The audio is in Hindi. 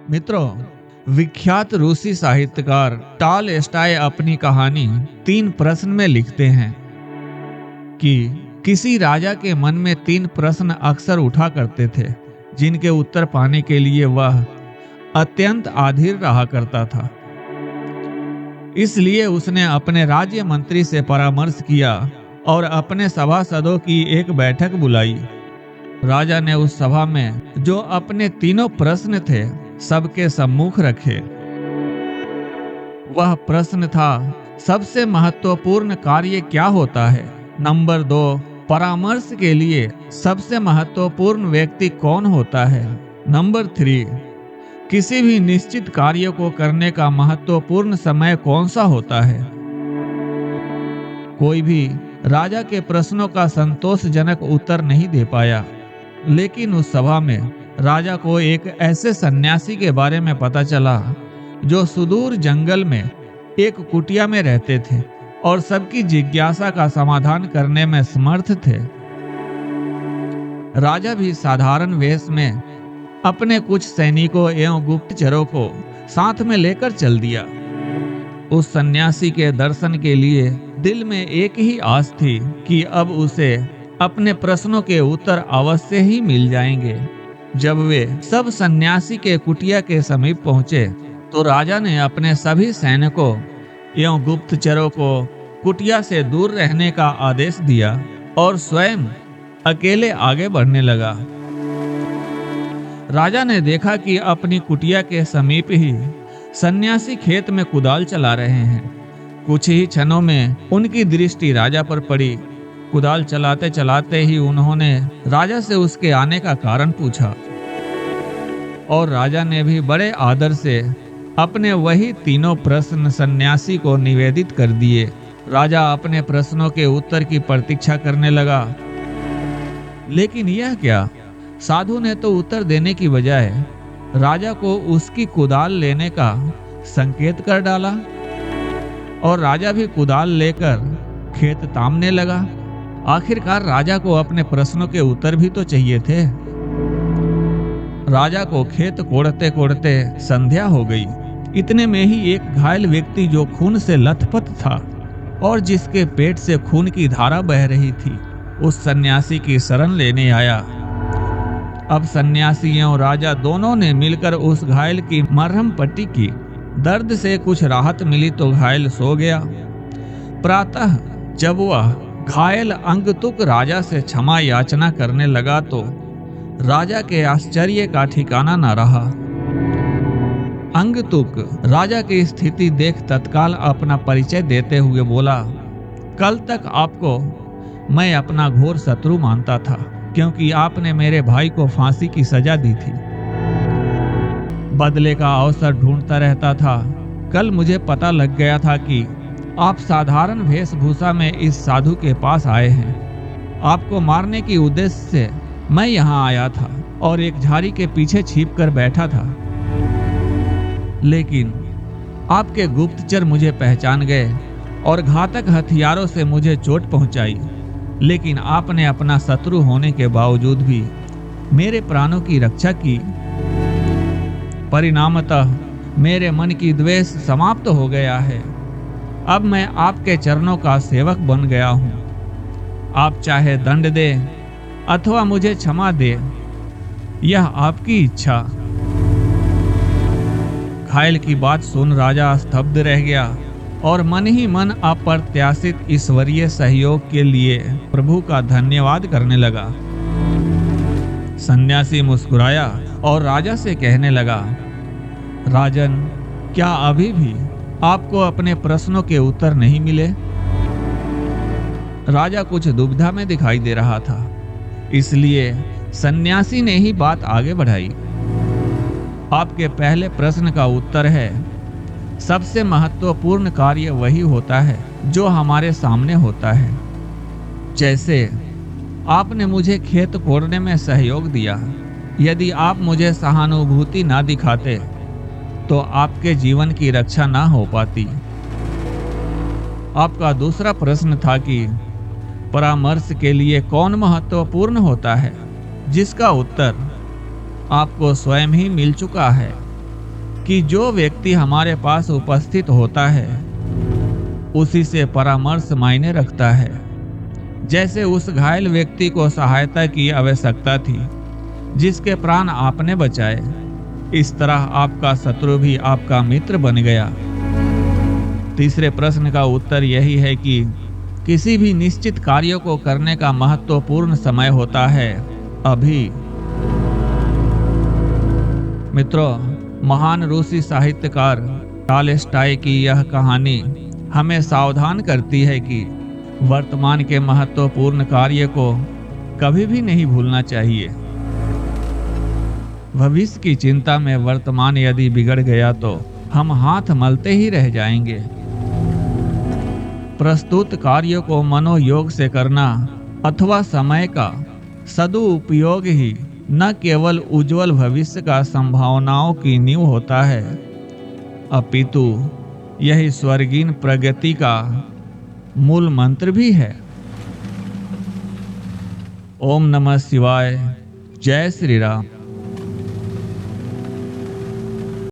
मित्रों, विख्यात रूसी साहित्यकार टॉलस्टॉय अपनी कहानी 3 प्रश्न में लिखते हैं कि किसी राजा के मन में 3 प्रश्न अक्सर उठा करते थे, जिनके उत्तर पाने के लिए वह अत्यंत आधीर रहा करता था। इसलिए उसने अपने राज्य मंत्री से परामर्श किया और अपने सभासदों की एक बैठक बुलाई। राजा ने उस सभा में जो अपने तीनों प्रश्न थे सबके सम्मुख रखे। वह प्रश्न था, सबसे महत्वपूर्ण कार्य क्या होता है? नंबर 2, परामर्श के लिए सबसे महत्वपूर्ण व्यक्ति कौन होता है? नंबर 3, किसी भी निश्चित कार्य को करने का महत्वपूर्ण समय कौन सा होता है? कोई भी राजा के प्रश्नों का संतोषजनक उत्तर नहीं दे पाया, लेकिन उस सभा में राजा को एक ऐसे सन्यासी के बारे में पता चला जो सुदूर जंगल में एक कुटिया में रहते थे और सबकी जिज्ञासा का समाधान करने में समर्थ थे। राजा भी साधारण वेश में अपने कुछ सैनिकों एवं गुप्तचरों को साथ में लेकर चल दिया। उस सन्यासी के दर्शन के लिए दिल में एक ही आस थी कि अब उसे अपने प्रश्नों के उत्तर अवश्य ही मिल जाएंगे। जब वे सब सन्यासी के कुटिया के समीप पहुंचे तो राजा ने अपने सभी सैनिकों एवं गुप्तचरों को कुटिया से दूर रहने का आदेश दिया और स्वयं अकेले आगे बढ़ने लगा। राजा ने देखा कि अपनी कुटिया के समीप ही सन्यासी खेत में कुदाल चला रहे हैं। कुछ ही क्षणों में उनकी दृष्टि राजा पर पड़ी। कुदाल चलाते चलाते ही उन्होंने राजा से उसके आने का कारण पूछा और राजा ने भी बड़े आदर से अपने वही तीनों प्रश्न सन्यासी को निवेदित कर दिए। राजा अपने प्रश्नों के उत्तर की प्रतीक्षा करने लगा, लेकिन यह क्या? साधु ने तो उत्तर देने की बजाय राजा को उसकी कुदाल लेने का संकेत कर डाला और राजा भी कुदाल लेकर खेत तामने लगा। आखिरकार राजा को अपने प्रश्नों के उत्तर भी तो चाहिए थे। राजा को खेत कोड़ते कोड़ते संध्या हो गई। इतने में ही एक घायल व्यक्ति जो खून से लथपथ था और जिसके पेट से खून की धारा बह रही थी, उस सन्यासी की शरण लेने आया। अब सन्यासी एवं राजा दोनों ने मिलकर उस घायल की मरहम पट्टी की। दर्द से कुछ राहत मिली तो घायल सो गया। प्रातः जब वह घायल अंगतुक राजा से क्षमा याचना करने लगा तो राजा के आश्चर्य का ठिकाना न रहा। अंगतुक राजा की स्थिति देख तत्काल अपना परिचय देते हुए बोला, कल तक आपको मैं अपना घोर शत्रु मानता था, क्योंकि आपने मेरे भाई को फांसी की सजा दी थी। बदले का अवसर ढूंढता रहता था। कल मुझे पता लग गया था कि आप साधारण वेशभूषा में इस साधु के पास आए हैं। आपको मारने की उद्देश्य से मैं यहाँ आया था और एक झाड़ी के पीछे छिप कर बैठा था, लेकिन आपके गुप्तचर मुझे पहचान गए और घातक हथियारों से मुझे चोट पहुंचाई। लेकिन आपने अपना शत्रु होने के बावजूद भी मेरे प्राणों की रक्षा की। परिणामतः मेरे मन की द्वेष समाप्त हो गया है। अब मैं आपके चरणों का सेवक बन गया हूँ। आप चाहे दंड दे अथवा मुझे क्षमा दे, यह आपकी इच्छा। घायल की बात सुन राजा स्तब्ध रह गया और मन ही मन अप्रत्याशित ईश्वरीय सहयोग के लिए प्रभु का धन्यवाद करने लगा। सन्यासी मुस्कुराया और राजा से कहने लगा, राजन, क्या अभी भी आपको अपने प्रश्नों के उत्तर नहीं मिले? राजा कुछ दुविधा में दिखाई दे रहा था, इसलिए सन्यासी ने ही बात आगे बढ़ाई। आपके पहले प्रश्न का उत्तर है, सबसे महत्वपूर्ण कार्य वही होता है जो हमारे सामने होता है। जैसे आपने मुझे खेत कोड़ने में सहयोग दिया, यदि आप मुझे सहानुभूति ना दिखाते तो आपके जीवन की रक्षा ना हो पाती। आपका दूसरा प्रश्न था कि परामर्श के लिए कौन महत्वपूर्ण होता है, जिसका उत्तर आपको स्वयं ही मिल चुका है। कि जो व्यक्ति हमारे पास उपस्थित होता है उसी से परामर्श मायने रखता है। जैसे उस घायल व्यक्ति को सहायता की आवश्यकता थी जिसके प्राण आपने बचाए, इस तरह आपका शत्रु भी आपका मित्र बन गया। तीसरे प्रश्न का उत्तर यही है कि किसी भी निश्चित कार्य को करने का महत्वपूर्ण समय होता है अभी। मित्रों, महान रूसी साहित्यकार टॉलस्टॉय की यह कहानी हमें सावधान करती है कि वर्तमान के महत्वपूर्ण कार्य को कभी भी नहीं भूलना चाहिए। भविष्य की चिंता में वर्तमान यदि बिगड़ गया तो हम हाथ मलते ही रह जाएंगे। प्रस्तुत कार्य को मनोयोग से करना अथवा समय का सदुपयोग ही न केवल उज्जवल भविष्य का संभावनाओं की नींव होता है, अपितु यही स्वर्गीय प्रगति का मूल मंत्र भी है। ओम नमः शिवाय। जय श्री राम।